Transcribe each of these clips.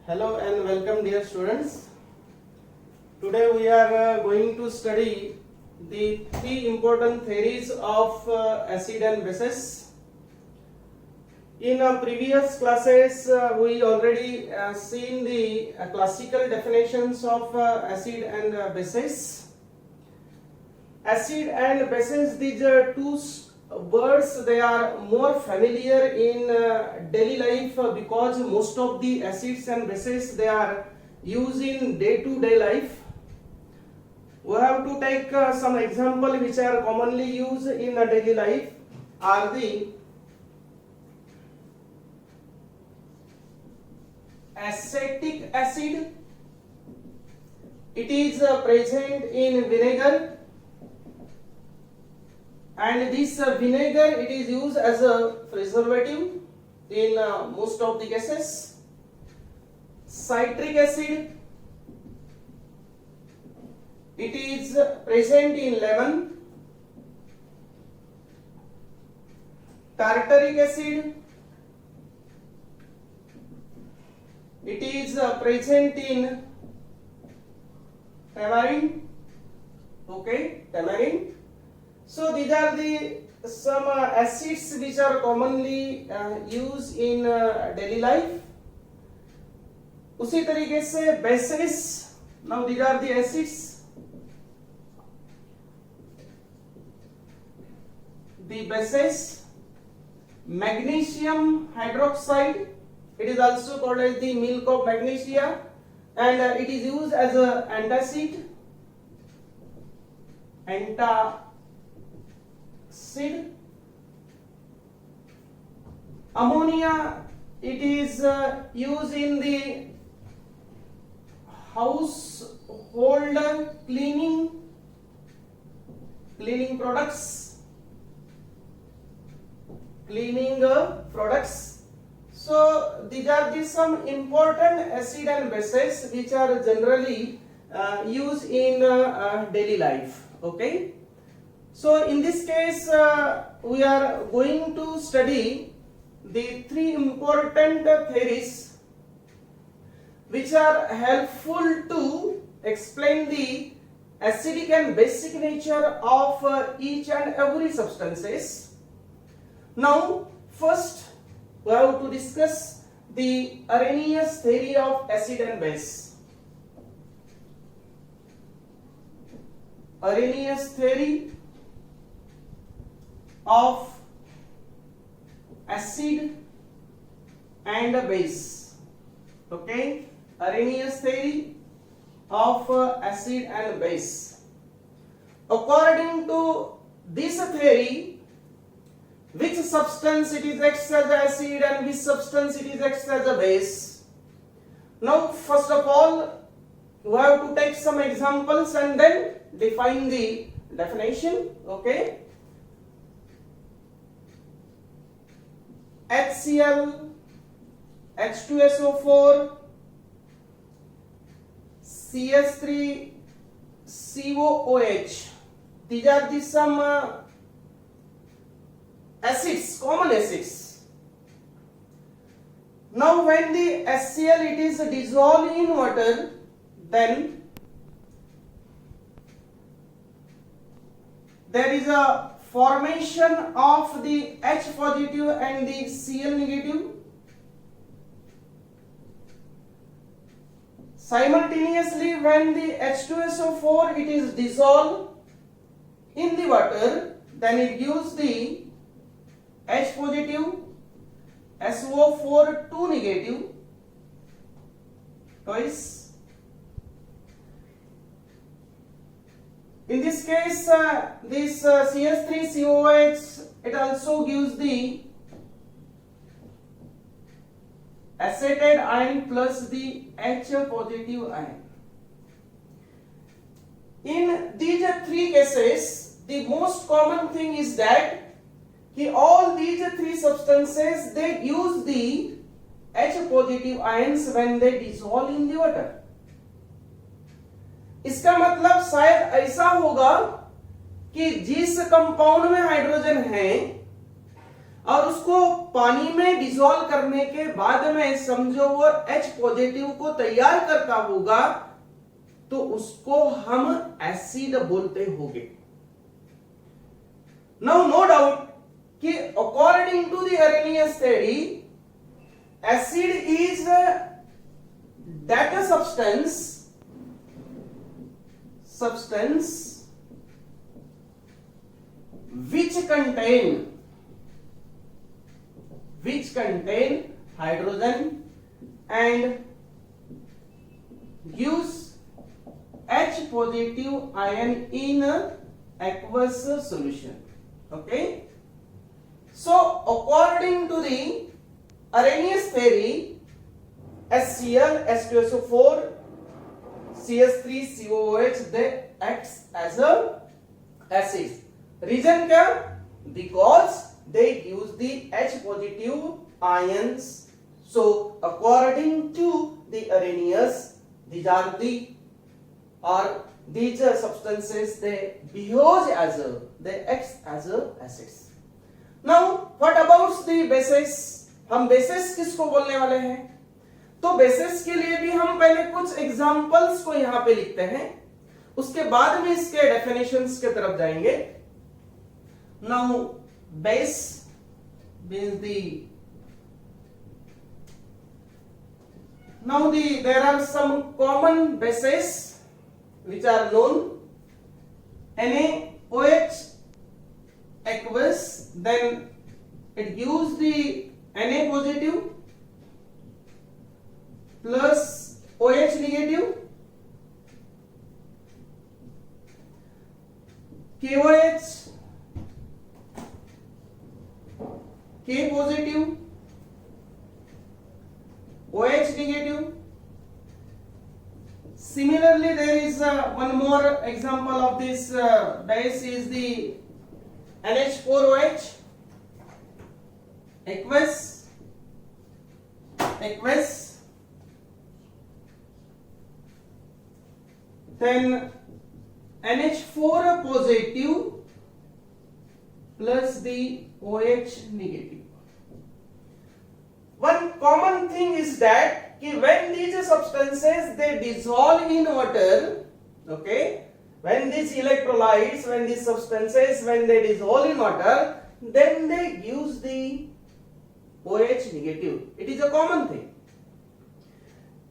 Hello and welcome dear students. Today we are going to study the three important theories of acid and bases. In previous classes we already seen the classical definitions of acid and bases. Acid and bases, these are two words, they are more familiar in daily life because most of the acids and bases they are used in day-to-day life. We have to take some example which are commonly used in daily life are the acetic acid. It is present in vinegar. And this vinegar, it is used as a preservative in most of the cases. Citric acid, it is present in lemon. Tartaric acid, it is present in tamarind. Okay, tamarind. So these are the some acids which are commonly used in daily life. उसी तरीके से bases, now these are the acids. The bases, magnesium hydroxide, it is also called as the milk of magnesia, and it is used as a antacid. Ammonia, it is used in the household cleaning products. So these are the some important acid and bases which are generally used in daily life. Okay. So in this case we are going to study the three important theories which are helpful to explain the acidic and basic nature of each and every substances. Now first we have to discuss the Arrhenius theory of acid and base. Arrhenius theory of acid and base. Okay, Arrhenius theory of acid and base. According to this theory, which substance it is acts as acid and which substance it is acts as a base. Now first of all we have to take some examples and then define the definition. Okay, HCl, H2SO4, CS3, COOH. These are the some acids, common acids. Now when the HCl it is dissolved in water, then there is a formation of the H positive and the Cl negative. Simultaneously, when the H2SO4 it is dissolved in the water, then it gives the H positive, SO4 2 negative twice. In this case, this CS3COH, it also gives the acetate ion plus the H positive ion. In these three cases, the most common thing is that all these three substances they use the H positive ions when they dissolve in the water. इसका मतलब शायद ऐसा होगा कि जिस compound में hydrogen है और उसको पानी में डिसॉल्व करने के बाद में समझो वो H पॉजिटिव को तैयार करता होगा तो उसको हम एसिड बोलते होंगे। नाउ नो डाउट कि according to the Arrhenius theory acid is that substance which contain hydrogen and gives H positive ion in aqueous solution. Okay, so according to the Arrhenius theory, HCl, H2SO4, CH3, COOH they acts as a acid. Reason क्या? Because they use the H positive ions. So according to the Arrhenius, these substances they behave as they act as acids. Now what about the bases? हम bases किसको बोलने वाले हैं? तो basis के लिए भी हम पहले कुछ एग्जांपल्स को यहां पे लिखते हैं, उसके बाद में इसके डेफिनेशंस के तरफ जाएंगे। Now base means there are some common bases which are known. NaOH aqueous, then it gives the Na positive plus OH negative, KOH K positive, OH negative. Similarly, there is one more example of this base is the NH4OH aqueous. Then NH4 positive plus the OH negative. One common thing is that when these substances they dissolve in water, okay, when these electrolytes, when these substances when they dissolve in water, then they use the OH negative. It is a common thing.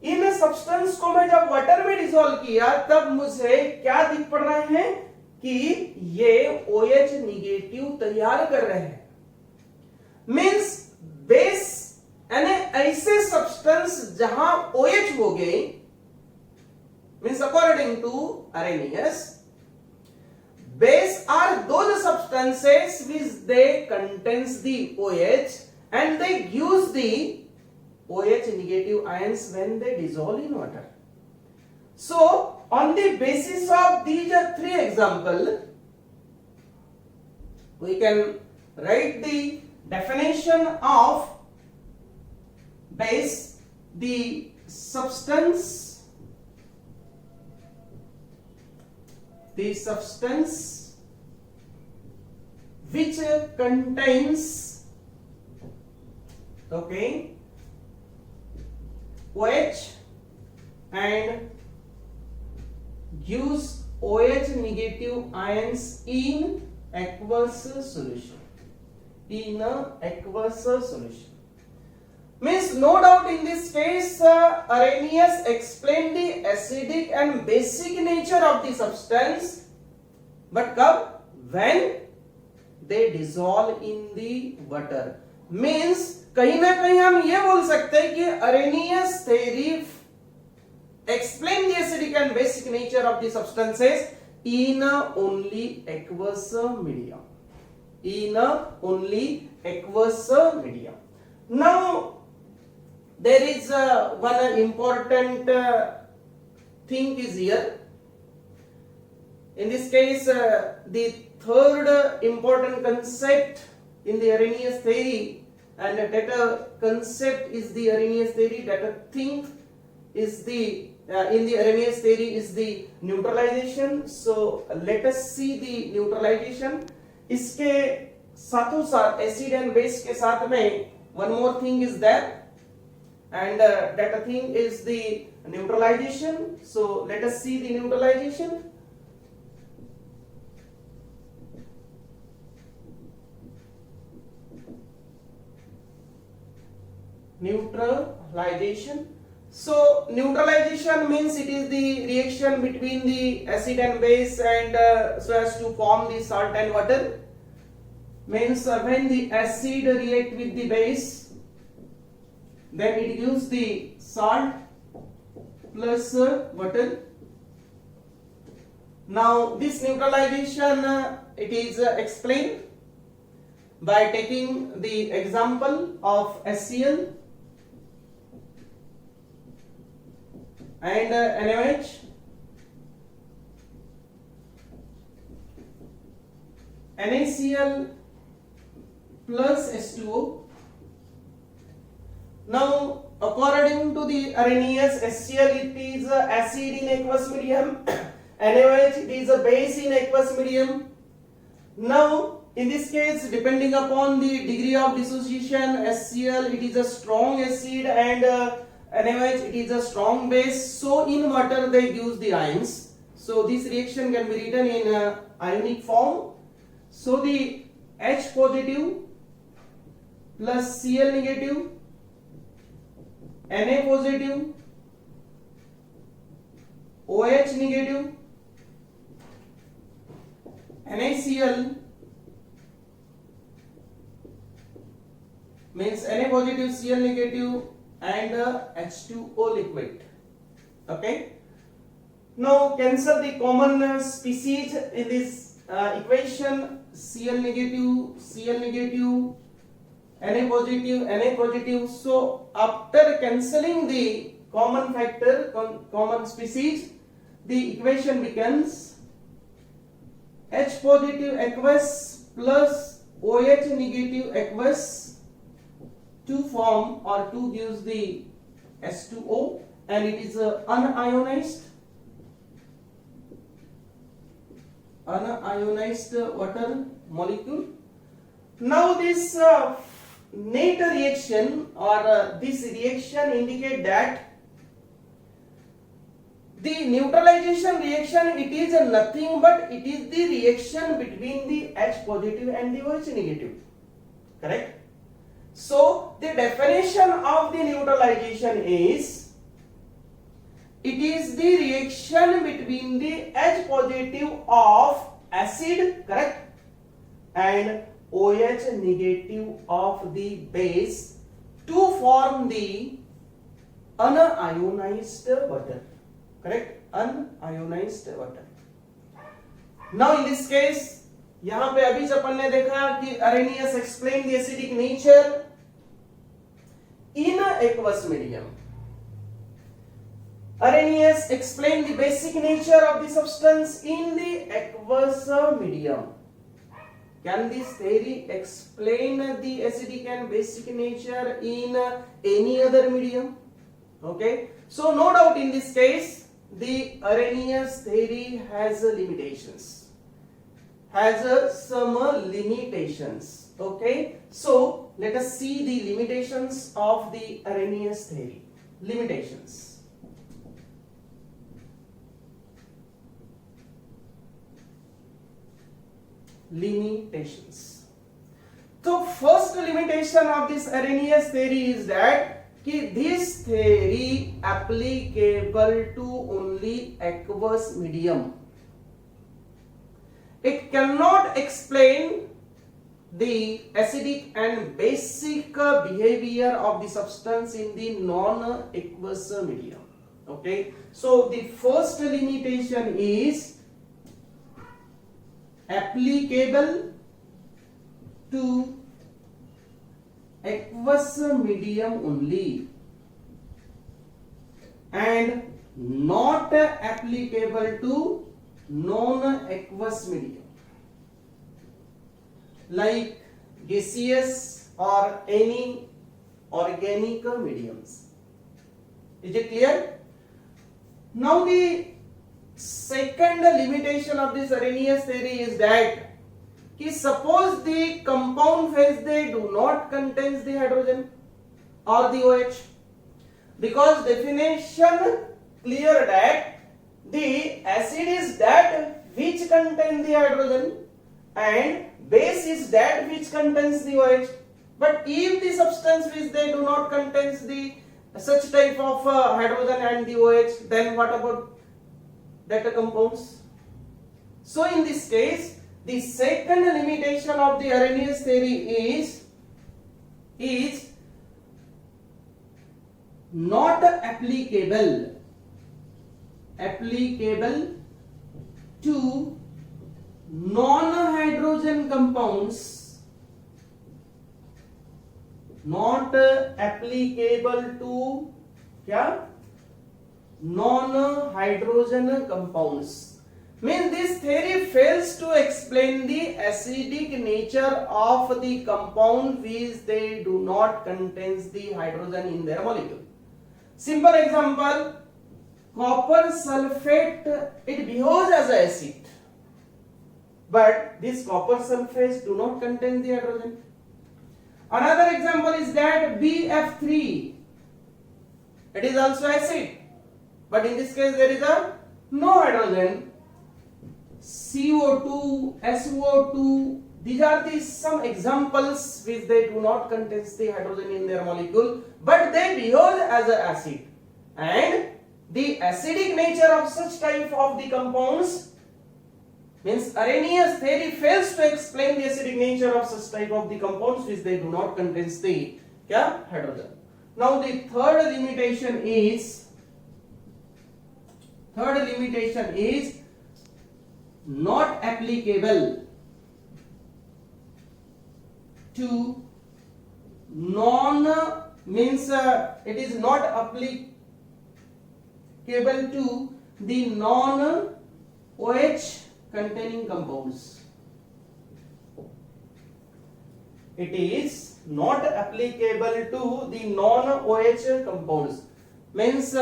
In substance को मैं जब water में dissolve किया तब मुझे क्या दिख पड़ रहे हैं कि ये OH निगेटिव तैयार कर रहे हैं। मींस बेस यानी ऐसे सब्सटेंस जहां OH हो गए, means according to Arrhenius, base are those substances which they contains the OH and they use the OH negative ions when they dissolve in water. So on the basis of these three examples, we can write the definition of base. The substance which contains, okay, OH and gives OH negative ions in aqueous solution. Means no doubt in this case Arrhenius explained the acidic and basic nature of the substance, but when they dissolve in the water. Means कहीं ना कहीं हम ये बोल सकते हैं कि Arrhenius theory explain the acidic and basic nature of the substances in only aqueous medium. Now there is one important thing is here. In this case, the third important concept in the Arrhenius theory, and that concept is the Arrhenius theory, that thing is the in the Arrhenius theory is the neutralization. So let us see the neutralization. इसके साथों साथ acid and base के साथ में one more thing is there and that thing is the neutralization. So let us see the neutralization. Neutralization. So neutralization means it is the reaction between the acid and base and so as to form the salt and water. Means when the acid react with the base, then it gives the salt plus water. Now this neutralization it is explained by taking the example of HCl and NaOH. NaCl plus H2O. Now, according to the Arrhenius, HCl it is acid in aqueous medium, NaOH it is a base in aqueous medium. Now, in this case, depending upon the degree of dissociation, HCl it is a strong acid and NaOH it is a strong base. So, in water they use the ions. So, this reaction can be written in ionic form. So, the H positive plus Cl negative, Na positive, OH negative, NaCl means Na positive, Cl negative and H2O liquid. Okay. Now cancel the common species in this equation. Cl negative, Na positive. So after cancelling the common factor, common species, the equation becomes H positive aqueous plus OH negative aqueous to form or to gives the H2O and it is unionized water molecule. Now this net reaction or this reaction indicate that the neutralization reaction it is nothing but it is the reaction between the H positive and the OH negative. Correct? So the definition of the neutralization is it is the reaction between the H positive of acid, correct, and OH negative of the base to form the unionized water, correct, unionized water. Now in this case यहाँ पे अभी अपन ने देखा कि Arrhenius explained the acidic nature in aqueous medium. Arrhenius explained the basic nature of the substance in the aqueous medium. Can this theory explain the acidic and basic nature in any other medium? Okay, so no doubt in this case the Arrhenius theory has limitations, some limitations. Okay, so let us see the limitations of the Arrhenius theory. Limitations. So first limitation of this Arrhenius theory is that this theory applicable to only aqueous medium. It cannot explain the acidic and basic behavior of the substance in the non-aqueous medium. Okay, so the first limitation is applicable to aqueous medium only and not applicable to non-aqueous medium like gaseous or any organic mediums. Is it clear? Now the second limitation of this Arrhenius theory is that कि suppose the compound phase they do not contains the hydrogen or the OH, because definition clear that the acid is that which contain the hydrogen and base is that which contains the OH. But if the substance which they do not contains the such type of hydrogen and the OH, then what about that compounds? So in this case, the second limitation of the Arrhenius theory is not applicable to non-hydrogen compounds, not applicable to क्या non-hydrogen compounds. Means this theory fails to explain the acidic nature of the compound which they do not contains the hydrogen in their molecule. Simple example, copper sulfate, it behaves as an acid, but these copper sulfates do not contain the hydrogen. Another example is that BF3, it is also acid, but in this case there is a no hydrogen. CO2, SO2, these are the some examples which they do not contain the hydrogen in their molecule, but they behave as an acid, and the acidic nature of such type of the compounds, means Arrhenius theory fails to explain the acidic nature of such type of the compounds which they do not contain the hydrogen. Now the third limitation is not applicable to it is not applicable to the non-OH containing compounds. It is not applicable to the non-OH compounds, means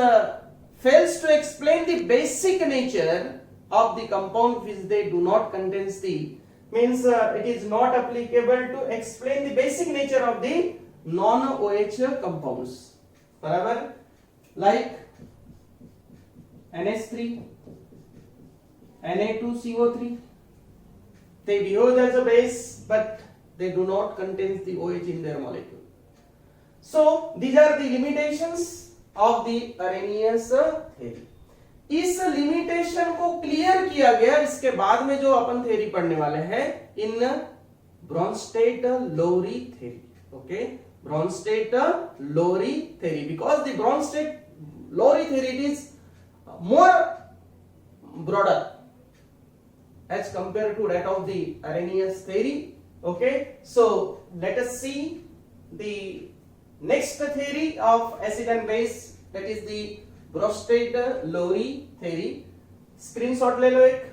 fails to explain the basic nature of the compound which they do not contain the, means it is not applicable to explain the basic nature of the non-OH compounds. Barabar? Like NH3, Na2CO3, they behave as a base, but they do not contain the OH in their molecule. So these are the limitations of the Arrhenius theory. इस limitation को clear किया गया इसके बाद में जो अपन theory पढ़ने वाले हैं इन Bronsted-Lowry theory. Okay, Bronsted-Lowry theory, because the Bronsted-Lowry theory is more broader as compared to that of the Arrhenius theory. Okay, so let us see the next theory of acid and base, that is the Bronsted-Lowry theory. Screenshot ले लो, एक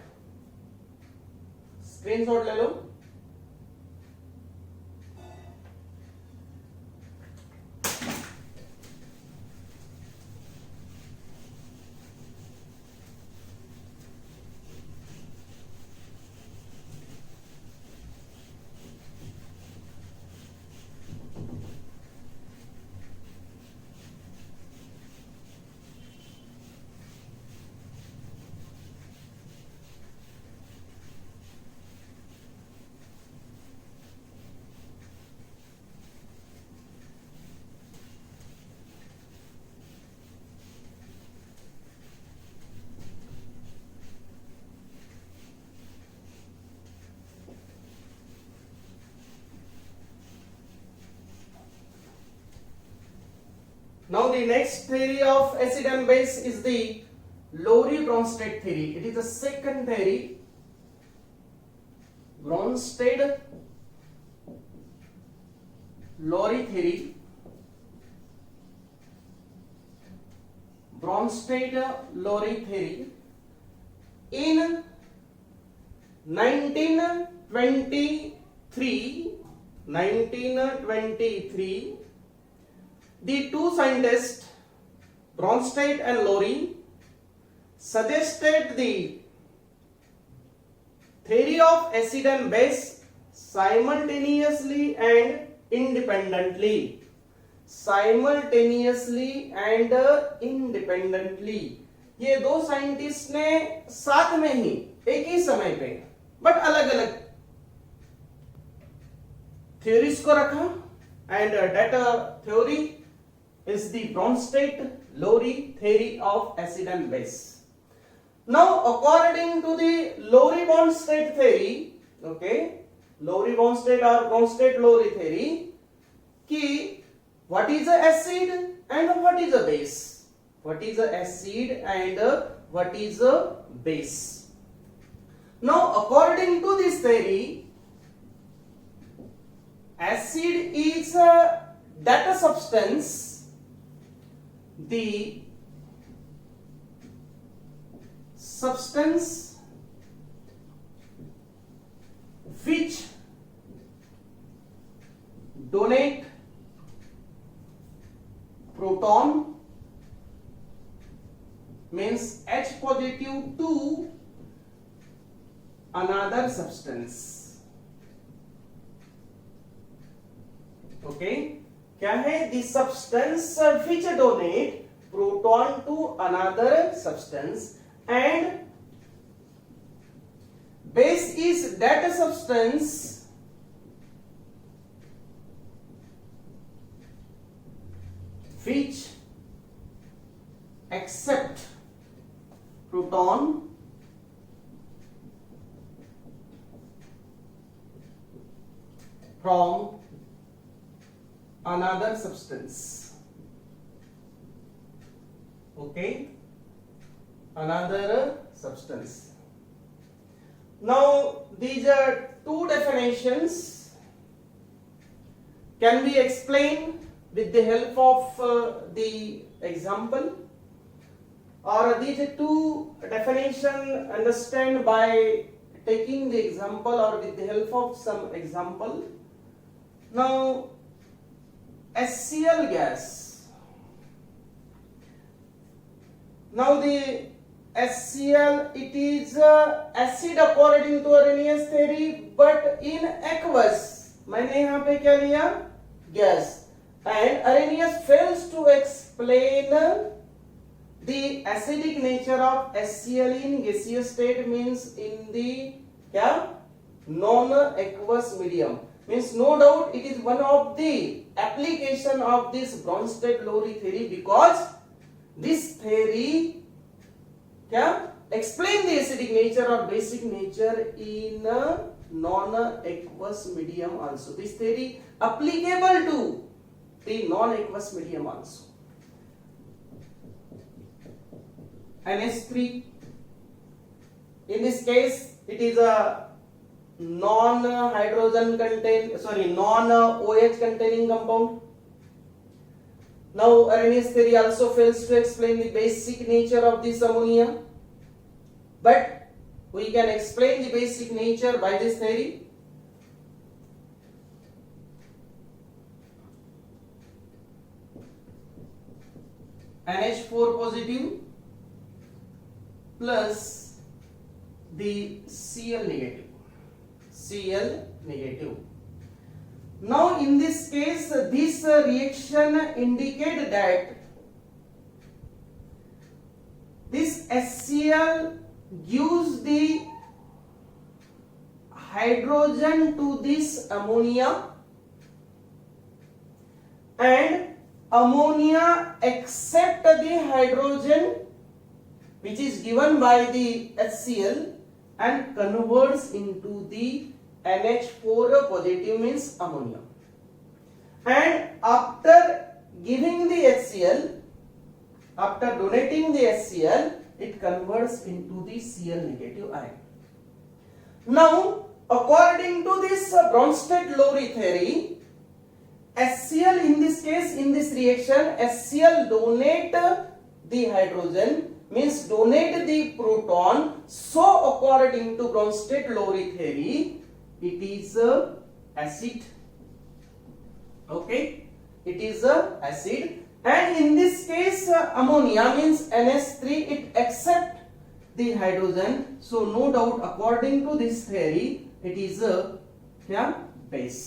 screenshot ले लो. Now the next theory of acid and base is the Lowry-Bronsted theory. It is the second theory. Bronsted-Lowry theory. Bronsted-Lowry theory. In 1923, the two scientists, Bronsted and Lowry, suggested the theory of acid and base simultaneously and independently. Simultaneously and independently. ये दो scientist ने साथ में ही एक ही समय पे but अलग अलग थ्योरीज को रखा, and that theory is the Bronsted-Lowry theory of acid and base. Now, according to the Lowry-Bronsted theory, okay, Lowry-Bronsted or Bronsted-Lowry theory, कि what is a acid and what is a base? What is a acid and what is a base? Now, according to this theory, acid is that substance, the substance which donate proton, means H positive, to another substance. Okay, क्या है? The substance which donate proton to another substance, and base is that substance which accept proton from another substance. Okay, another substance. Now these are two definitions can be explained with the help of the example, or these two definition understand by taking the example or with the help of some example. Now HCl gas. Now the HCl, it is acid according to Arrhenius theory, but in aqueous, मैंने यहाँ पे क्या लिया? Gas. And Arrhenius fails to explain the acidic nature of HCl in gaseous state, means in the क्या? Non-aqueous medium. Means no doubt it is one of the application of this Bronsted-Lowry theory, because this theory क्या explain the acidic nature or basic nature in a non-aqueous medium also. This theory applicable to the non-aqueous medium also. NH3, in this case it is a non-hydrogen contain, non-OH containing compound. Now Arrhenius theory also fails to explain the basic nature of this ammonia, but we can explain the basic nature by this theory. NH4 positive plus the Cl negative. Cl negative. Now in this case, this reaction indicate that this HCl gives the hydrogen to this ammonia, and ammonia accept the hydrogen which is given by the HCl and converts into the NH4 positive, means ammonia. And after giving the HCl, after donating the HCl, it converts into the Cl negative ion. Now, according to this Bronsted-Lowry theory, HCl in this case, in this reaction, HCl donate the hydrogen, means donate the proton. So according to Bronsted-Lowry theory, it is a acid. Okay, it is a acid, and in this case ammonia, means NH3, it accept the hydrogen. So no doubt according to this theory, it is a क्या base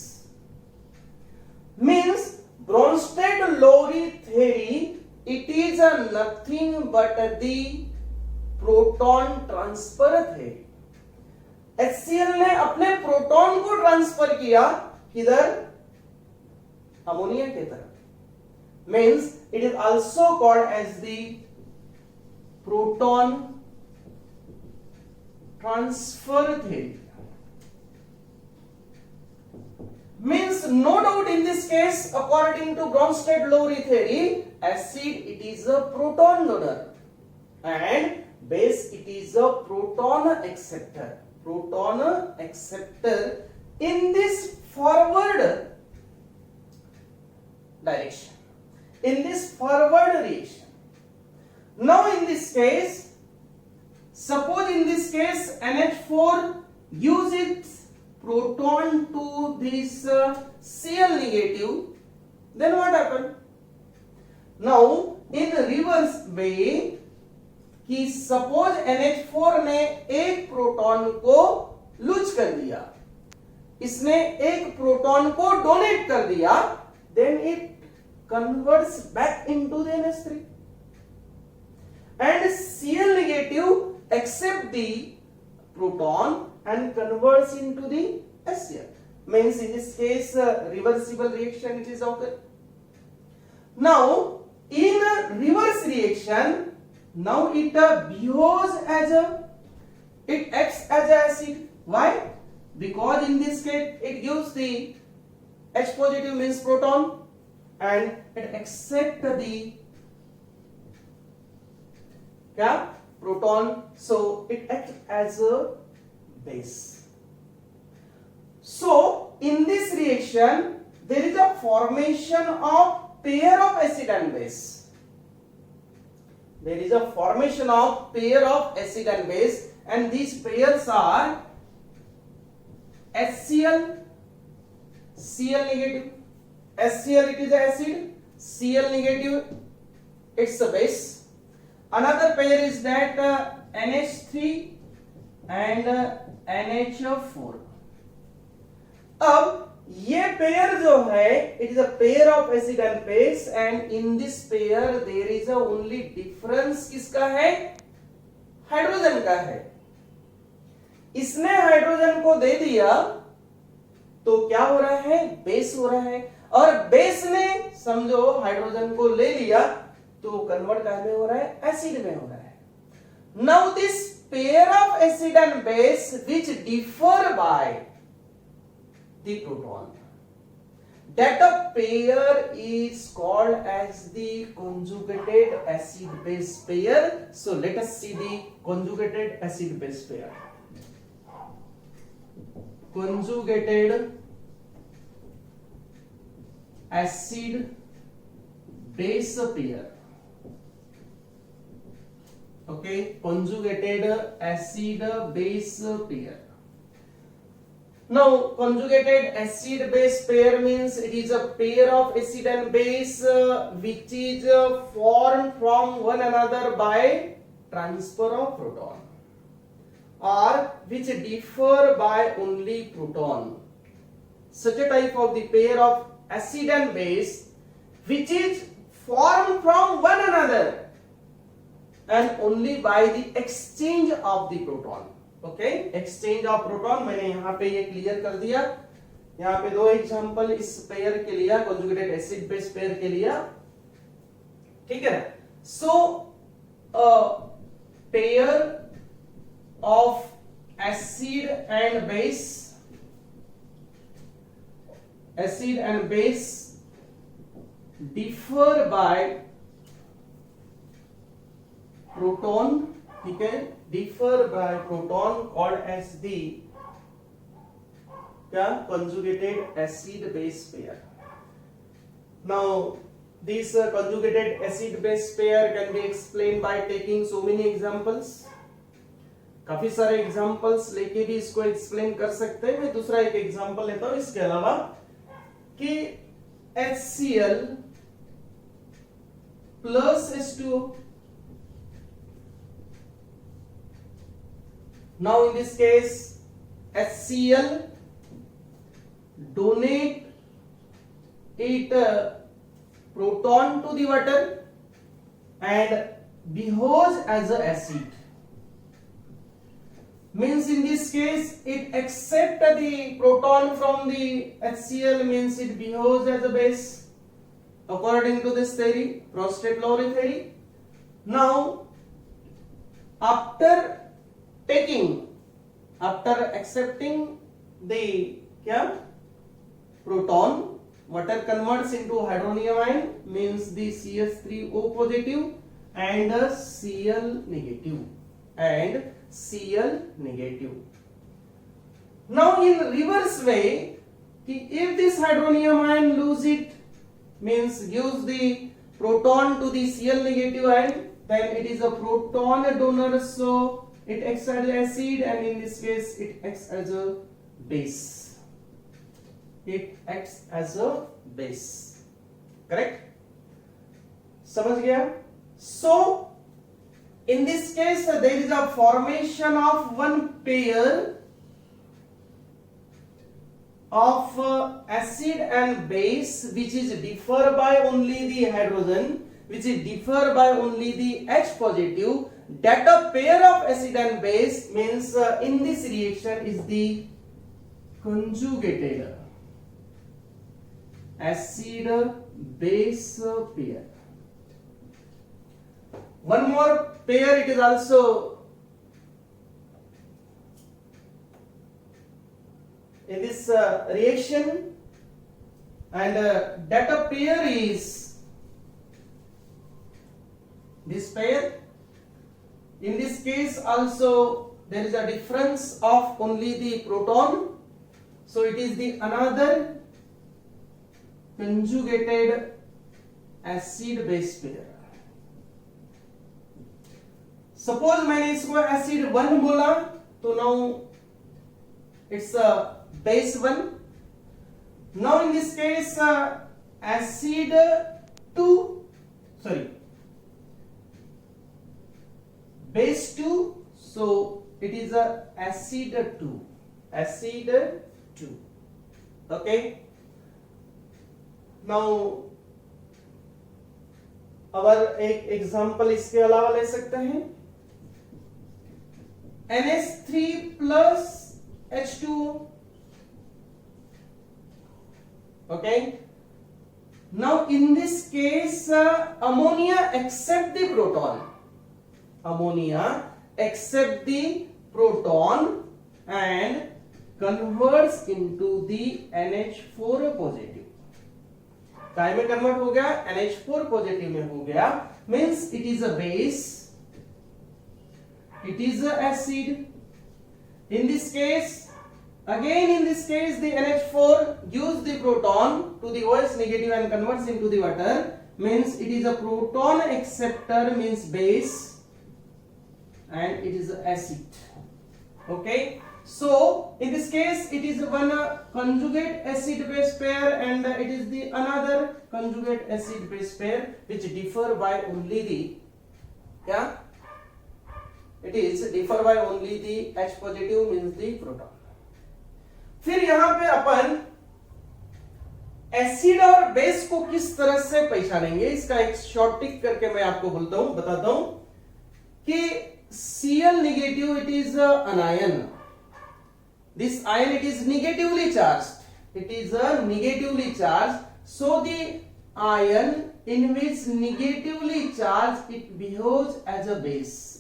means Bronsted-Lowry theory, it is a nothing but the proton transfer theory. HCl ने अपने proton को transfer किया किधर ammonia की तरफ means it is also called as the proton transfer theory. Means no doubt in this case, according to Bronsted-Lowry theory, acid it is a proton donor and base it is a proton acceptor. Proton acceptor in this forward direction, in this forward reaction. Now in this case, suppose in this case NH4 gives its proton to this Cl negative, then what happen? Now in reverse way कि suppose NH4 ने एक proton को loose कर दिया, इसने एक proton को donate कर दिया, then it converts back into the NH3 and Cl negative accept the proton and converts into the HCl. Means in this case reversible reaction it is occur. Now in a reverse reaction, now it behaves as a, it acts as a acid. Why? Because in this case it gives the H positive means proton and it accept the क्या proton, so it acts as a base. So in this reaction there is a formation of pair of acid and base. There is a formation of pair of acid and base and these pairs are HCl, Cl negative. HCl it is acid, Cl negative it's a base. Another pair is that NH3 and NH4. अब ये pair जो है it is a pair of acid and base and in this pair there is a only difference किसका है hydrogen का है इसने hydrogen को दे दिया तो क्या हो रहा है बेस हो रहा है और बेस ने समझो हाइड्रोजन को ले लिया तो कन्वर्ट कहां में हो रहा है एसिड में हो रहा है now this pair of acid and base which differ by the proton, that a pair is called as the conjugated acid base pair. So let us see the conjugated acid base pair. Conjugated acid base pair. Okay, conjugated acid base pair. Now conjugated acid base pair means it is a pair of acid and base which is formed from one another by transfer of proton or which differ by only proton. Such a type of the pair of acid and base which is formed from one another and only by the exchange of the proton. Okay exchange of proton मैंने यहां पे ये clear कर दिया यहां पे दो example इस पेयर के लिया कंजुगेटेड एसिड बेस पेयर के लिया ठीक है ना so pair of acid and base differ by proton ठीक है differ by proton called as the conjugated acid base pair. Now this conjugated acid base pair can be explained by taking so many examples. काफी सारे examples लेके भी इसको explain कर सकते हैं मैं दूसरा एक एग्जांपल लेता हूं इसके अलावा कि HCl plus H2O. Now in this case HCl donate it proton to the water and behaves as a acid. Means in this case it accept the proton from the HCl, means it behaves as a base according to this theory, Prostate-Lowry theory. Now after accepting the proton, water converts into hydronium ion, means the CH3O positive and Cl negative. Now in reverse way, if this hydronium ion lose it, means gives the proton to the Cl negative ion, then it is a proton donor, so it acts as acid, and in this case it acts as a base. It acts as a base. Correct? समझ गया? So in this case there is a formation of one pair of acid and base, which is differ by only the hydrogen, which is differ by only the H positive. That a pair of acid and base means in this reaction is the conjugated acid base pair. One more pair it is also in this reaction, and that a pair is this pair. In this case also there is a difference of only the proton, so it is the another conjugated acid base pair. Suppose मैंने इसको acid 1 बोला, तो now it's base 1. Now in this case acid 2, sorry, base 2, so it is a acid 2. Okay, now अगर एक example इसके अलावा ले सकते हैं, NH3 plus H2O. Okay, now in this case ammonia accept the proton, and converts into the NH4 positive. काय में convert हो गया? NH4 पॉजिटिव में हो गया, means it is a base, it is a acid. In this case, again in this case the NH4 gives the proton to the OH negative and converts into the water, means it is a proton acceptor, means base, and it is acid. Okay, so in this case it is one conjugate acid base pair, and it is the another conjugate acid base pair which differ by only the it is differ by only the H positive, means the proton. फिर यहां पे अपन acid और base को किस तरह से पहचानेंगे, इसका एक शॉर्ट टिक करके मैं आपको बताता हूं कि Cl negative, it is an ion. This ion, it is negatively charged. It is a negatively charged. So the ion in which negatively charged, it behaves as a base.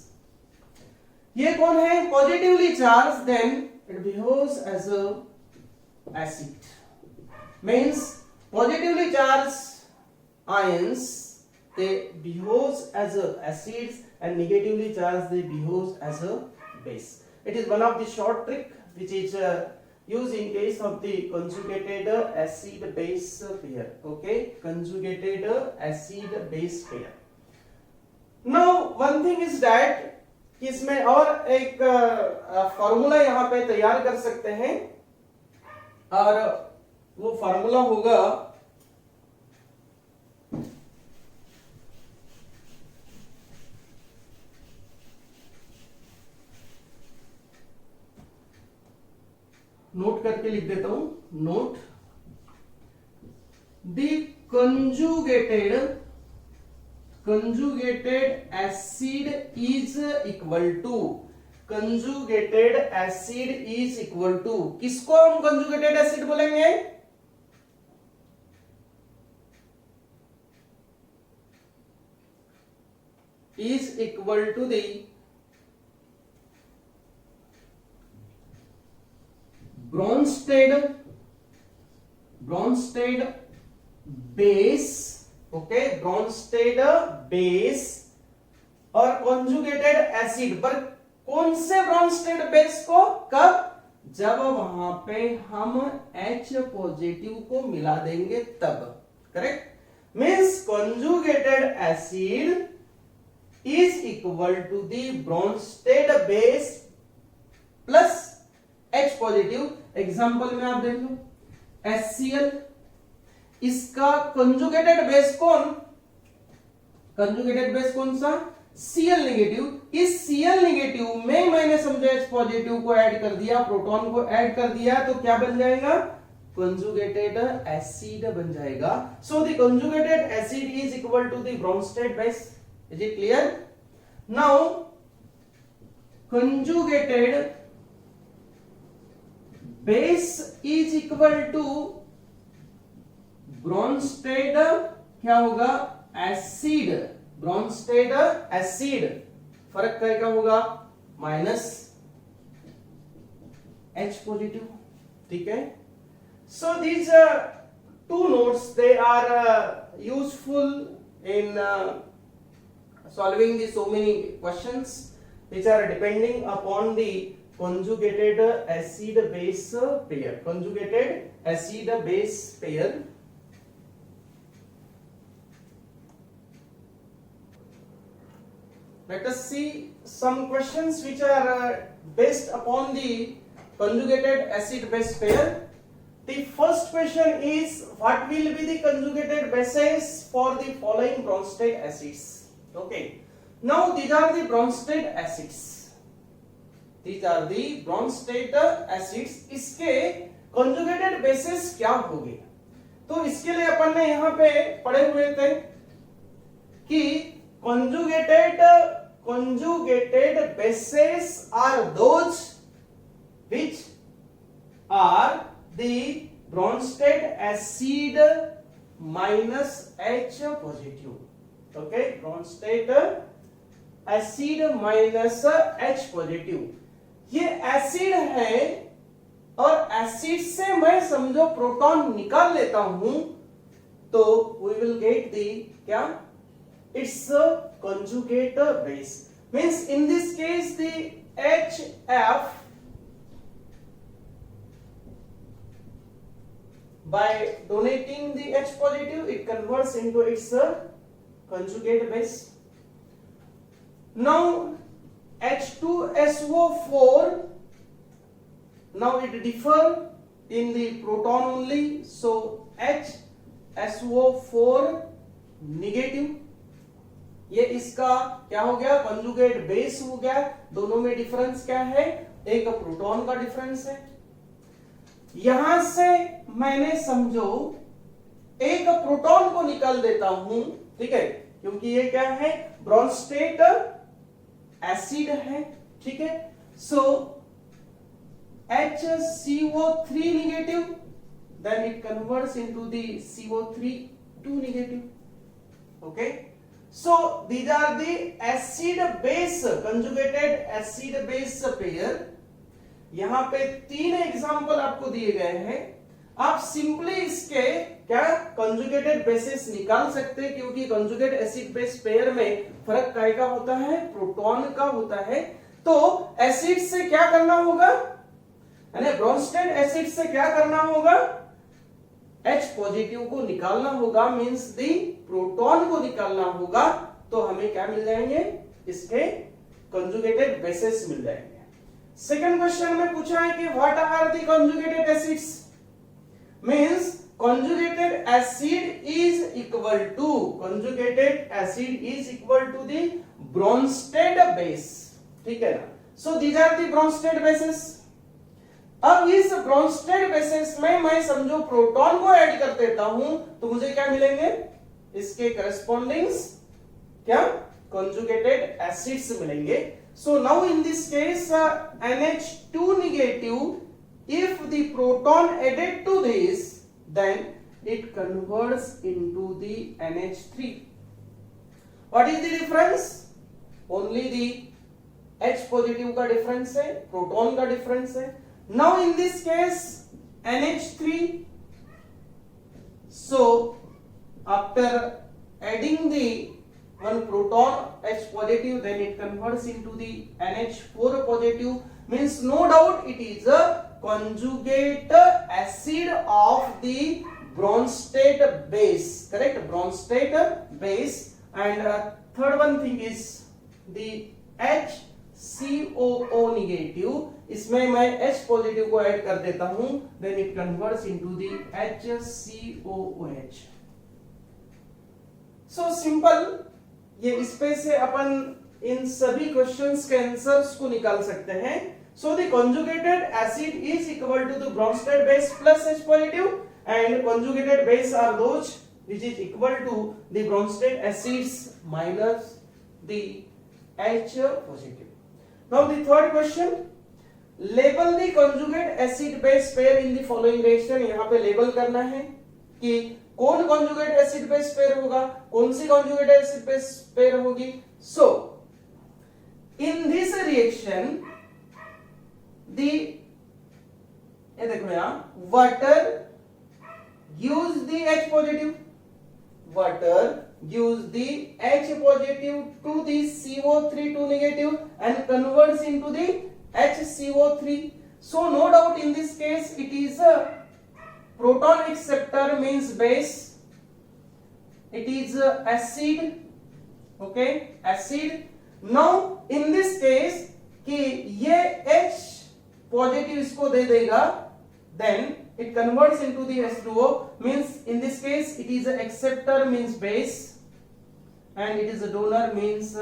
ये कौन है? Positively charged, then it behaves as a acid. Means positively charged ions, they behaves as a acids, and negatively charged they behaves as a base. It is one of the short trick which is used in case of the conjugated acid base pair. Okay, conjugated acid base pair. Now one thing is that कि इसमें और एक formula यहां पे तैयार कर सकते हैं, और वो फॉर्मूला होगा नोट करके लिख देता हूं, note conjugated acid is equal to, conjugated acid is equal to, किसको हम conjugated acid बोलेंगे? is equal to the Bronsted base, okay, Bronsted base और conjugated acid पर कौन से Bronsted base को कब? जब वहां पे हम H पॉजिटिव को मिला देंगे तब, correct? Means conjugated acid is equal to the Bronsted base plus H positive. Example में आप देख लो, HCl, इसका कंजुगेटेड बेस कौन? कंजुगेटेड बेस कौन सा? Cl negative. इस Cl नेगेटिव में मैंने समझो H पॉजिटिव को ऐड कर दिया, प्रोटॉन को ऐड कर दिया, तो क्या बन जाएगा? कंजुगेटेड एसिड बन जाएगा। So the conjugated acid is equal to the Bronsted base. Is it clear? Now conjugated base is equal to Bronsted, क्या होगा? एसिड। ब्रोंस्टेड एसिड, फर्क क्या होगा? माइनस H पॉजिटिव, ठीक है? So these two notes they are useful in solving the so many questions which are depending upon the conjugated acid base pair, conjugated acid base pair. Let us see some questions which are based upon the conjugated acid base pair. The first question is, what will be the conjugated bases for the following Bronsted acids? Okay, now these are the Bronsted acids. These are the Bronsted acids. इसके conjugated bases क्या होंगे? तो इसके लिए अपन ने यहाँ पे पढ़े हुए थे कि conjugated bases are those which are the Bronsted acid minus H positive. Okay, Bronsted acid minus H positive. ये एसिड है और एसिड से मैं समझो प्रोटॉन निकाल लेता हूं तो we will get the क्या? It's a conjugate base. Means in this case the HF by donating the H positive it converts into its conjugate base. Now H2SO4, now it differ in the proton only, so HSO4 negative, ये इसका क्या हो गया? Conjugate base हो गया। दोनों में difference क्या है? एक प्रोटॉन का डिफरेंस है। यहां से मैंने समझो एक प्रोटॉन को निकाल देता हूं, ठीक है, क्योंकि ये क्या है? ब्रोंस्टेड एसिड है, ठीक है। सो HCO3 negative, then it converts into the CO3 2 negative. Okay, so these are the acid base, conjugated acid base pair. यहां पे 3 एग्जांपल आपको दिए गए हैं। आप सिंपली इसके क्या कंजुगेटेड बेसिस निकाल सकते हैं, क्योंकि कंजुगेट एसिड बेस पेयर में फर्क काय का होता है? प्रोटॉन का होता है। तो एसिड से क्या करना होगा? यानी ब्रोंस्टेड एसिड से क्या करना होगा? H पॉजिटिव को निकालना होगा, मींस दी प्रोटॉन को निकालना होगा, तो हमें क्या मिल जाएंगे? इसके कंजुगेटेड बेसिस मिल जाएंगे। सेकंड क्वेश्चन में पूछा है कि what are the conjugated acids? Means conjugated acid is equal to the Bronsted base, ठीक है ना? So these are the Bronsted bases. अब इस ब्रोंस्टेड बेसिस में मैं समझो प्रोटॉन को ऐड कर देता हूं तो मुझे क्या मिलेंगे, इसके करस्पॉन्डिंग्स क्या conjugated acids मिलेंगे. So now in this case NH2 negative, if the proton added to this then it converts into the NH3. What is the difference? Only the H positive का difference है, proton का difference है. Now in this case NH3, so after adding the one proton H positive, then it converts into the NH4 positive, means no doubt it is a conjugate acid of the Bronsted base, correct? Bronsted base. And third one thing is the HCOO negative, इसमें मैं H positive को add कर देता हूं, then it converts into the HCOOH. So simple. ये इसपे से अपन इन सभी क्वेश्चंस के आंसर्स को निकाल सकते हैं. So the conjugated acid is equal to the Bronsted base plus H positive, and conjugated base are those which is equal to the Bronsted acids minus the H positive. Now the third question, label the conjugate acid base pair in the following reaction. यहाँ पे label करना है कि कौन conjugate acid base pair होगा, कौन सी conjugate acid base pair होगी. So in this reaction the ये देखो यहाँ water gives the H positive, water gives the H positive to the CO3 negative and converts into the HCO3. So no doubt in this case it is a proton acceptor, means base, it is a acid, okay, acid. Now in this case कि ये H positive इसको दे देगा, then it converts into the H2O, means in this case it is a acceptor, means base, and it is a donor, means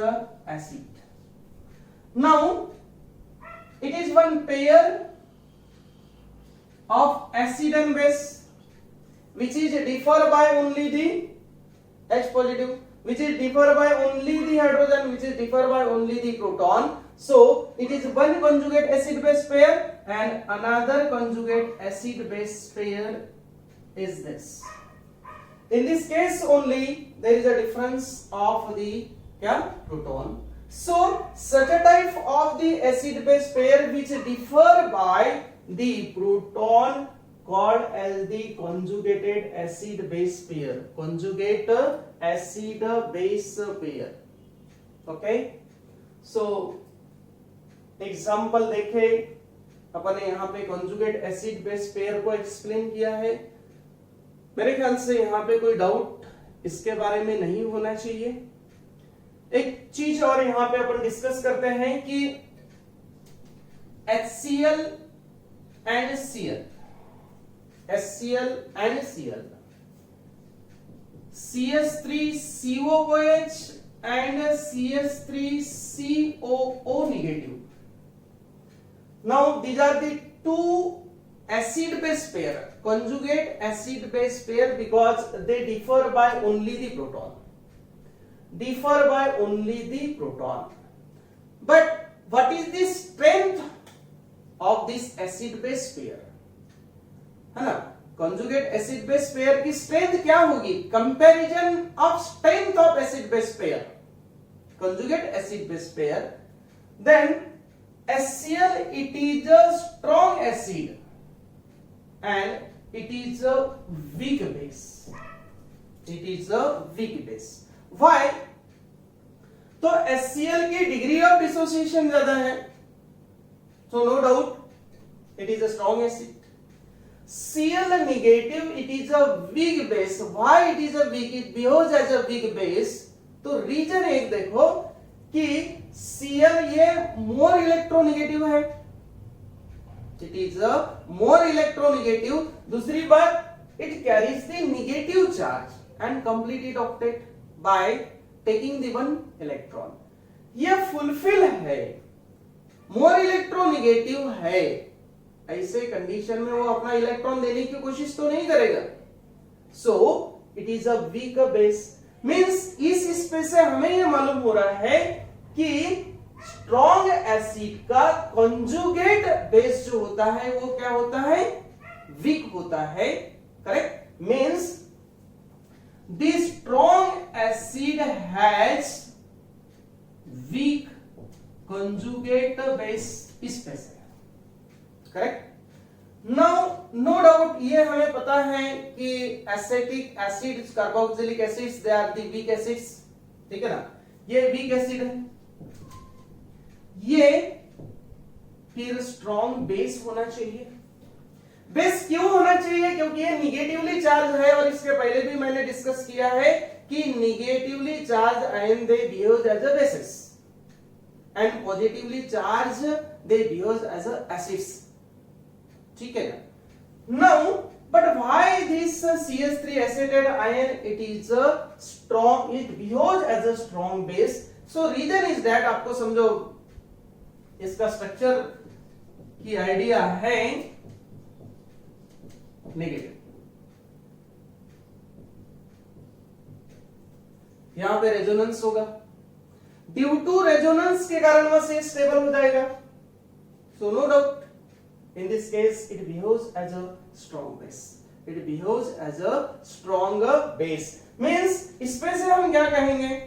acid. Now it is one pair of acid and base which is differ by only the H positive, which is differ by only the hydrogen, which is differ by only the proton. So it is one conjugate acid base pair and another conjugate acid base pair is this. In this case only there is a difference of the proton. So such a type of the acid base pair which differ by the proton called as the conjugated acid base pair, conjugate acid base pair. Okay, so example देखे अपन ने यहाँ पे conjugate acid base pair को explain किया है. मेरे ख्याल से यहाँ पे कोई डाउट इसके बारे में नहीं होना चाहिए. एक चीज और यहाँ पे अपन डिस्कस करते हैं कि HCl and Cl, HCl and Cl, CH3COOH and CH3COO negative. Now these are the two acid base pair, conjugate acid base pair, because they differ by only the proton, differ by only the proton. But what is the strength of this acid base pair, है ना? conjugate acid base pair की strength क्या होगी? comparison of strength of acid base pair, conjugate acid base pair. Then HCl, it is a strong acid and it is a weak base, it is a weak base. Why? तो HCl की degree of dissociation ज्यादा है, so no doubt it is a strong acid. Cl negative, it is a weak base. Why it is a weak? It behaves as a weak base. तो reason एक देखो कि Cl ये more electronegative है, it is a more electronegative. दूसरी बात, it carries the negative charge and completed octet by taking the one electron. ये fulfill है, more electronegative है, ऐसे कंडीशन में वो अपना इलेक्ट्रॉन देने की कोशिश तो नहीं करेगा. So it is a weak base. Means इस स्पेस से हमें ये मालूम हो रहा है कि स्ट्रॉन्ग एसिड का कॉन्जुगेट बेस जो होता है वो क्या होता है, वीक होता है. Correct. Means the strong acid has weak conjugate base space. Correct. Now no doubt ये हमें पता है कि acetic acids, carboxylic acids, they are the weak acids. ठीक है ना, ये वीक एसिड है. ये फिर स्ट्रॉन्ग बेस होना चाहिए. बेस क्यों होना चाहिए? क्योंकि ये निगेटिवली चार्ज है और इसके पहले भी मैंने डिस्कस किया है कि negatively charge ion they behave as a basis and positively charge they behave as a acids. ठीक है ना. Now but why this CH3 acetate ion it is a strong, it behaves as a strong base. So reason is that आपको समझो इसका structure की idea है negative. यहां पे रेजोनेंस होगा, ड्यू टू रेजोनेंस के कारण वह से स्टेबल हो जाएगा. So no doubt in this case it behaves as a strong base. It behaves as a stronger base. Means इसमें से हम क्या कहेंगे?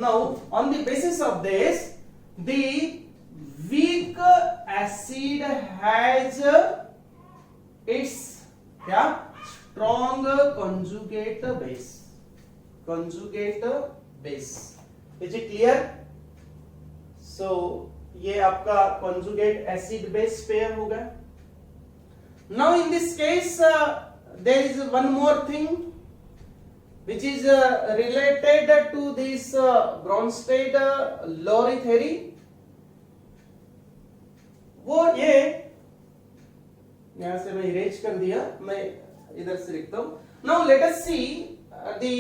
Now on the basis of this, the weak acid has its क्या strong conjugate base. Conjugate base. Is it clear? So ये आपका conjugate acid base pair होगा. Now in this case there is one more thing which is related to this Bronsted-Lowry theory. वो ये यहां से मैं erase कर दिया, मैं इधर से लिखता हूं. Now let us see the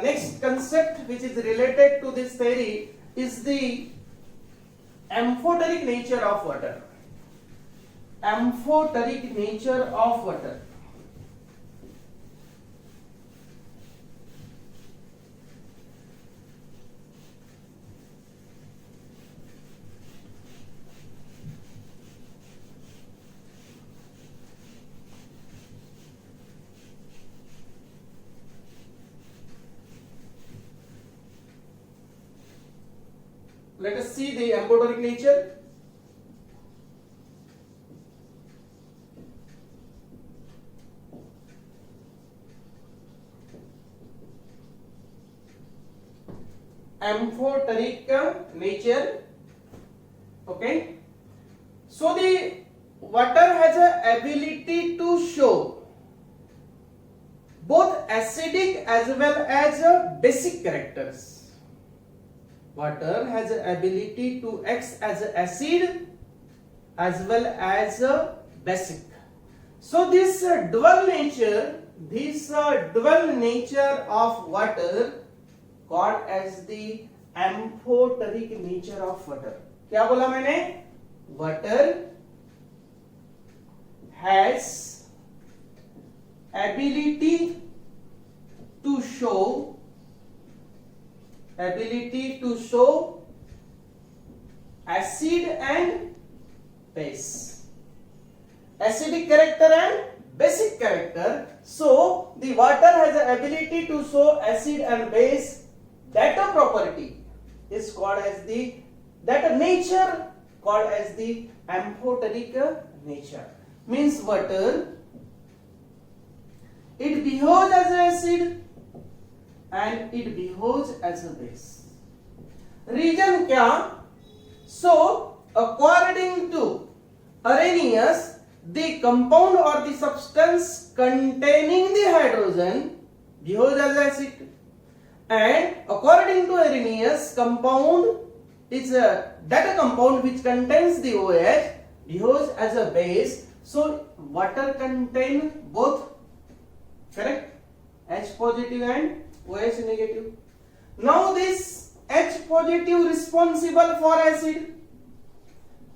next concept which is related to this theory is the amphoteric nature of water. Amphoteric nature of water. Let us see the amphoteric nature. Amphoteric nature. Okay. So the water has a ability to show both acidic as well as basic characters. Water has the ability to act as an acid as well as a basic. So this dual nature of water called as the amphoteric nature of water. क्या बोला मैंने? Water has ability to show acid and base, acidic character and basic character. So the water has the ability to show acid and base. That property is called as that nature called as the amphoteric nature. Means water, it behaves as an acid and it behaves as a base. Reason क्या? So according to Arrhenius, the compound or the substance containing the hydrogen behaves as acid, and according to Arrhenius, compound is that compound which contains the OH behaves as a base. So water contain both, correct? H positive and OH negative. Now this H positive responsible for acid,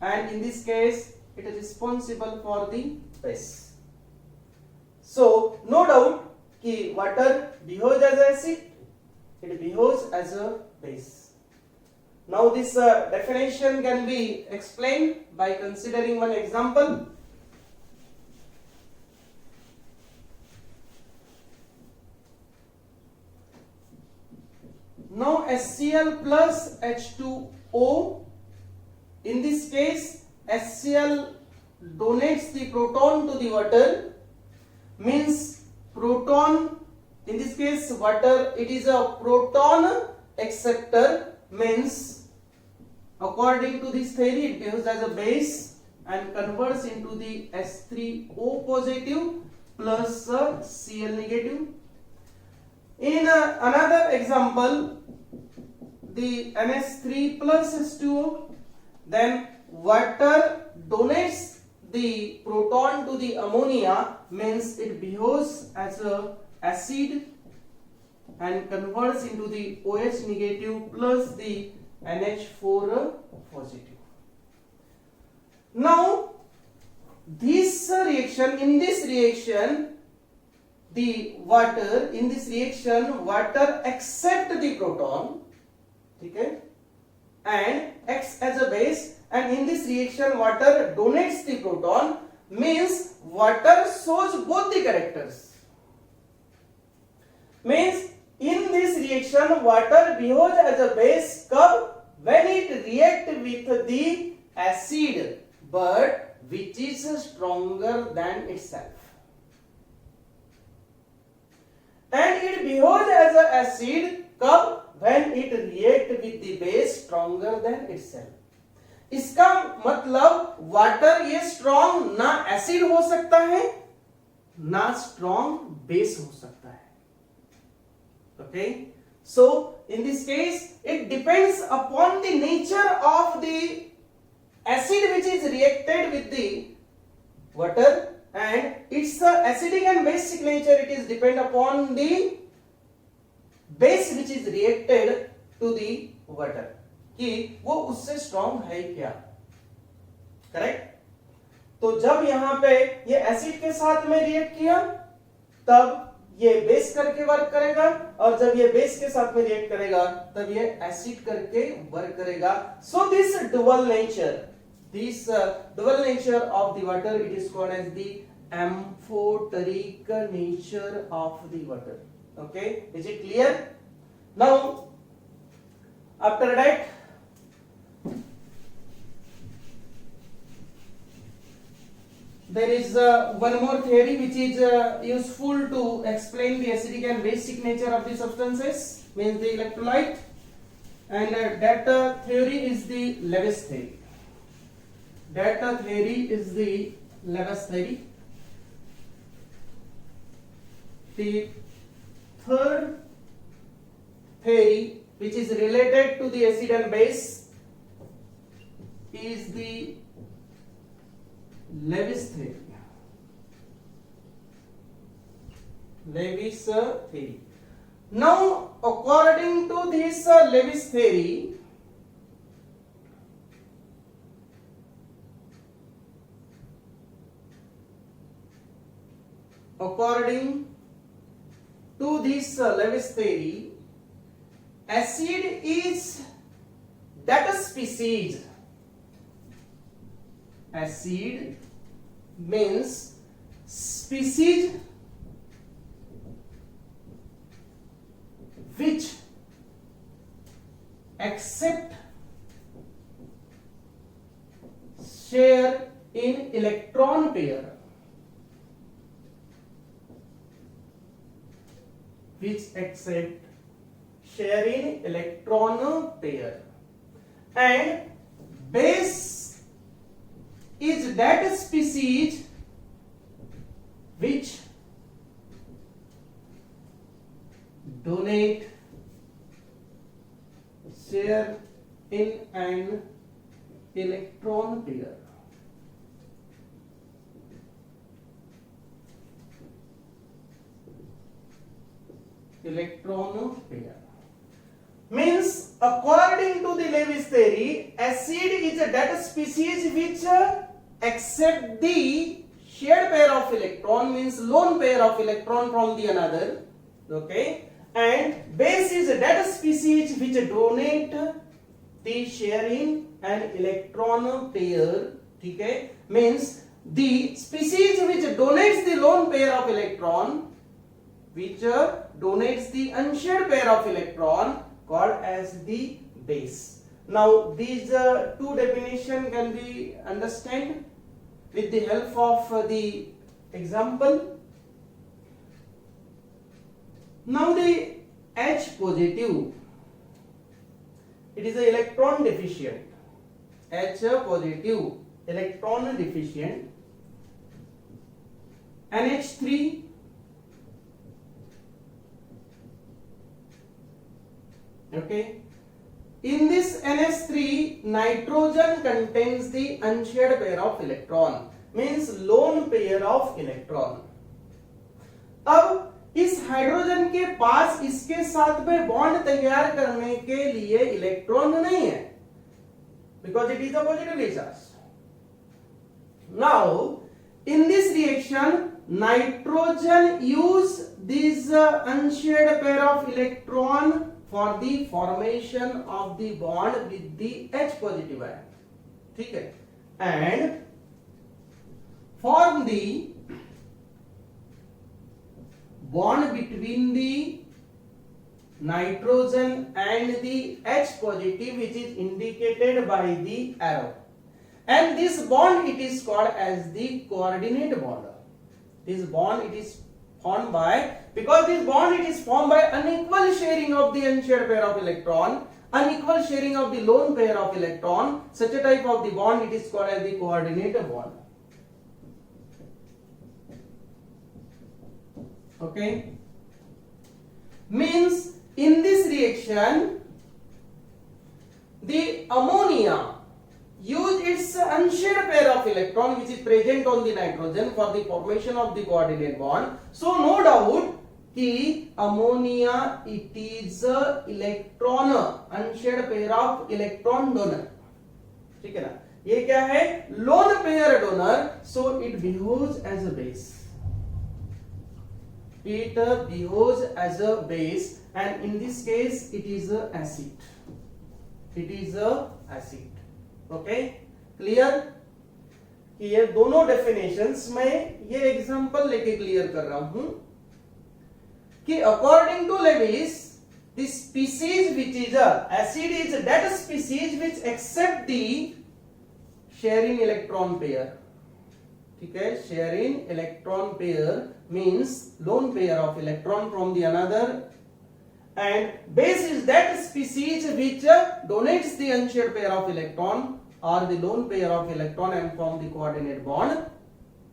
and in this case it is responsible for the base. So no doubt कि water behaves as acid, it behaves as a base. Now this definition can be explained by considering one example. Now HCl plus H2O, in this case HCl donates the proton to the water, means proton, in this case water, it is a proton acceptor, means according to this theory it behaves as a base and converts into the H3O positive plus Cl negative. In another example, the NH3 plus H2O, then water donates the proton to the ammonia, means it behaves as a acid and converts into the OH negative plus the NH4 positive. Now this reaction, in this reaction the water, in this reaction water accept the proton, okay, and acts as a base, and in this reaction water donates the proton, means water shows both the characters, means in this reaction water behaves as a base कब, when it react with the acid but which is stronger than itself, and it behaves as a acid कब, when it react with the base stronger than itself. इसका मतलब water ये strong ना acid हो सकता है ना स्ट्रॉन्ग बेस हो सकता है. Okay, so in this case it depends upon the nature of the acid which is reacted with the water, and its acidic and basic nature, it is depend upon the base which is reacted to the water, कि वो उससे strong है क्या. Correct. तो जब यहां पे ये एसिड के साथ में रिएक्ट किया तब ये बेस करके वर्क करेगा, और जब ये बेस के साथ में रिएक्ट करेगा तब ये एसिड करके वर्क करेगा. So this dual nature, this dual nature of the water, it is called as the amphoteric nature of the water. Okay, is it clear? Now after that there is one more theory which is useful to explain the acidic and basic nature of the substances, means the electrolyte, and that theory is the Lewis theory. That theory is the Lewis theory. The third theory which is related to the acid and base is the Lewis theory. Lewis theory. Now according to this Lewis theory, according to this Lewis theory, acid is that species. Acid means species which accept share in electron pair, which accept share in electron pair, and base is that species which donate share in an electron pair. Electron pair means according to the Lewis theory, acid is that species which except the shared pair of electron, means lone pair of electron from the another, okay, and base is that species which donate the sharing an electron pair, okay, means the species which donates the lone pair of electron, which donates the unshared pair of electron, called as the base. Now these two definition can be understood with the help of the example. Now the H positive, it is a electron deficient. H positive, electron deficient. NH3, okay. In this NH3, nitrogen contains the unshared pair of electron, means lone pair of electron. अब इस hydrogen के पास इसके साथ में bond तैयार करने के लिए इलेक्ट्रॉन नहीं है, because it is a positively charged. Now in this reaction, nitrogen use this unshared pair of electron for the formation of the bond with the H positive ion, ठीक है, and form the bond between the nitrogen and the H positive, which is indicated by the arrow, and this bond it is called as the coordinate bond. This bond it is formed by, because this bond it is formed by unequal sharing of the unshared pair of electron, unequal sharing of the lone pair of electron, such a type of the bond it is called as the coordinate bond. Okay, means in this reaction the ammonia use its unshared pair of electron which is present on the nitrogen for the formation of the coordinate bond. So no doubt कि ammonia it is a electron unshared pair of electron donor, ठीक है ना, ये क्या है, lone pair donor, so it behaves as a base. It behaves as a base, and in this case it is a acid. It is a acid. Okay, clear? कि ये दोनों definitions में ये example लेके clear कर रहा हूं कि according to Lewis, the species which is a acid is that species which accept the sharing electron pair. ठीक है, sharing electron pair means lone pair of electron from the another, and base is that species which donates the unshared pair of electron or the lone pair of electron and form the coordinate bond,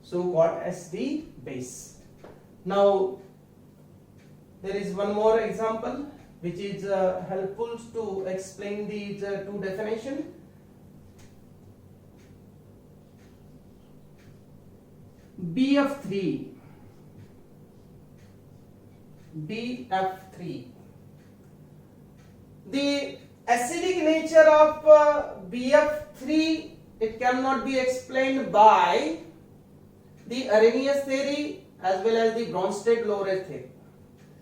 so called as the base. Now there is one more example which is helpful to explain these two definitions. BF3, the acidic nature of BF3 it cannot be explained by the Arrhenius theory as well as the Bronsted-Lowry theory.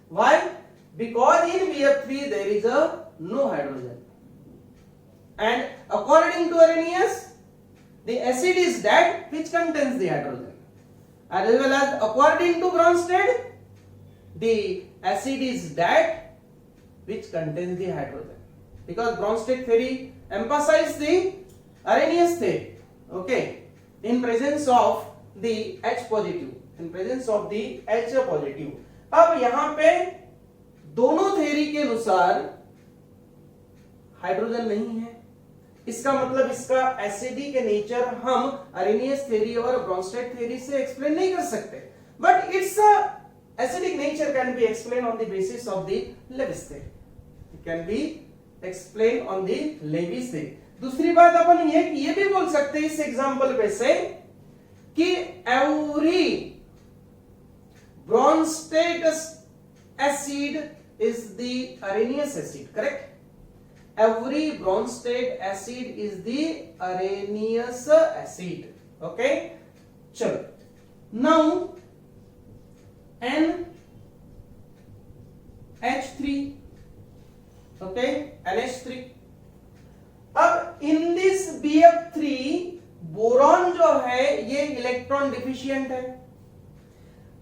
Why? Because in BF3 there is no hydrogen, and according to Arrhenius the acid is that which contains the hydrogen, as well as according to Bronsted the acid is that which contains the hydrogen, because Bronsted theory emphasizes the Arrhenius theory, okay, in presence of the H positive, in presence of the H positive. अब यहां पे दोनों theory के अनुसार hydrogen नहीं है, इसका मतलब इसका एसिडिक नेचर हम अरेनियस थ्योरी और ब्रॉन्स्टेड थ्योरी से एक्सप्लेन नहीं कर सकते, but it's acidic nature can be explain on the basis of the Lewis theory, it can be explain on the Lewis theory. दूसरी बात अपन ये भी बोल सकते हैं इस एग्जांपल पे से कि every Bronsted acid is the Arrhenius acid, correct? Every Bronsted acid is the Arrhenius acid, okay चलो नाउ NH3 ओके NH3 अब इन दिस BF3 बोरॉन जो है ये इलेक्ट्रॉन डिफिशिएंट है.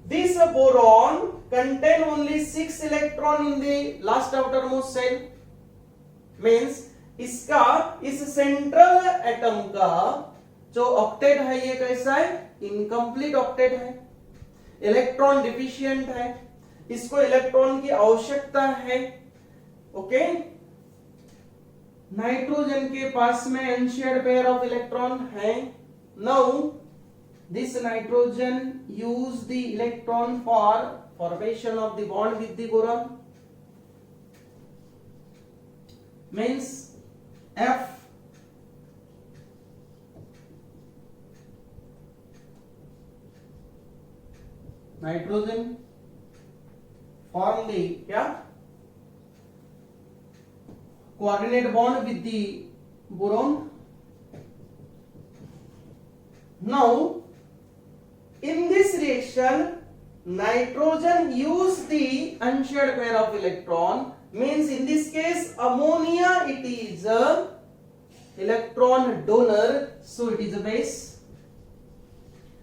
This boron contain only 6 electron in the last outermost shell. Means इसका इस central atom का जो ऑक्टेट है ये कैसा है? इनकम्प्लीट ऑक्टेट है, इलेक्ट्रॉन डिफिशिएंट है, इसको इलेक्ट्रॉन की आवश्यकता है. ओके नाइट्रोजन के पास में अनशेयर्ड पेयर ऑफ इलेक्ट्रॉन है. Now this nitrogen use the electron for formation of the bond with the boron. Means F nitrogen form the क्या coordinate bond with the boron. Now in this reaction nitrogen use the unshared pair of electron, means in this case ammonia it is a electron donor, so it is a base,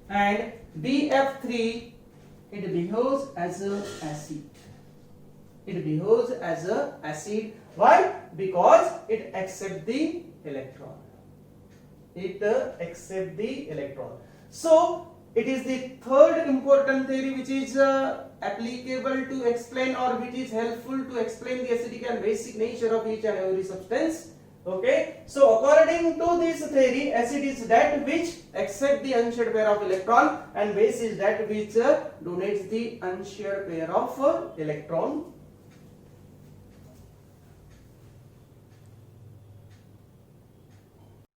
and BF3 it behaves as a acid. It behaves as a acid. Why? Because it accept the electron. It accept the electron. So it is the third important theory which is applicable to explain or which is helpful to explain the acidic and basic nature of each and every substance. Okay, so according to this theory, acid is that which accept the unshared pair of electron and base is that which donates the unshared pair of electron